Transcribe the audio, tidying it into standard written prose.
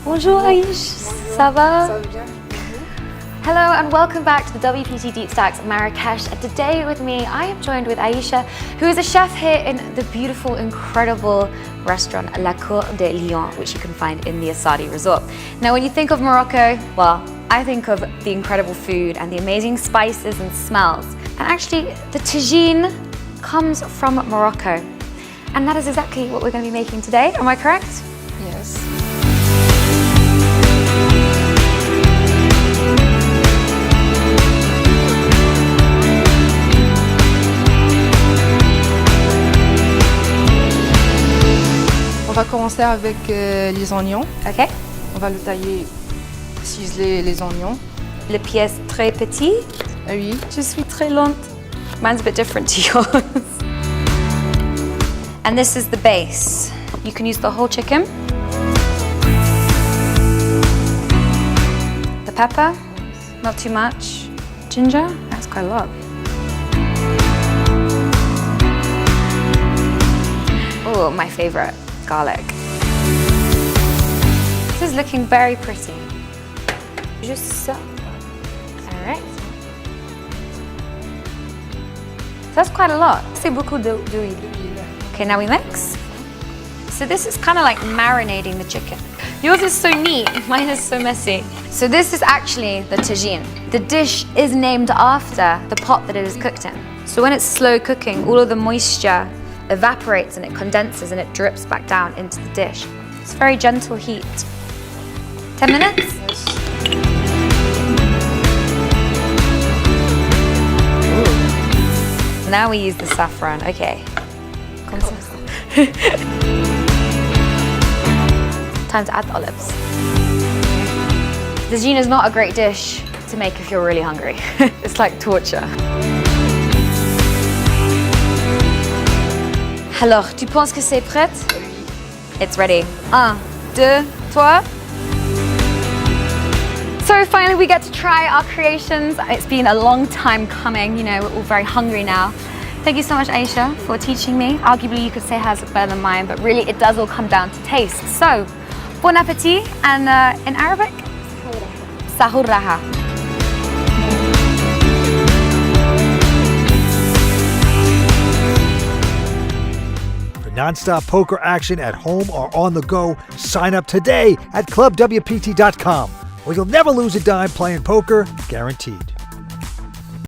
Bonjour Aïch, ça va? Hello and welcome back to the WPT Deep Stacks Marrakesh. And today with me, I am joined with Aisha, who is a chef here in the beautiful, incredible restaurant La Cour de Lion, which you can find in the Asadi Resort. Now, when you think of Morocco, well, I think of the incredible food and the amazing spices and smells. And actually, the tajine comes from Morocco. And that is exactly what we're going to be making today. Am I correct? Yes. On va commencer avec les oignons. Okay. On va le tailler, ciseler les oignons. Le pièce très petit. Ah oui. Je suis très lente. Mine's a bit different to yours. And this is the base. You can use the whole chicken. The pepper, not too much. Ginger, that's quite a lot. Oh, my favorite, garlic. This is looking very pretty. Just so. All right. So that's quite a lot. C'est beaucoup d'huile. Okay, now we mix. So this is kind of like marinating the chicken. Yours is so neat, mine is so messy. So this is actually the tajine. The dish is named after the pot that it is cooked in. So when it's slow cooking, all of the moisture evaporates and it condenses and it drips back down into the dish. It's very gentle heat. 10 minutes? Yes. Now we use the saffron, okay. Time to add the olives. The tajine is not a great dish to make if you're really hungry. It's like torture. Alors, tu penses que c'est prêt? It's ready. 1, 2, 3. So finally we get to try our creations. It's been a long time coming, you know, we're all very hungry now. Thank you so much, Aisha, for teaching me. Arguably you could say hers is better than mine, but really it does all come down to taste. So, bon appetit, and in Arabic? Sahur raha. For non-stop poker action at home or on the go, sign up today at clubwpt.com, where you'll never lose a dime playing poker, guaranteed.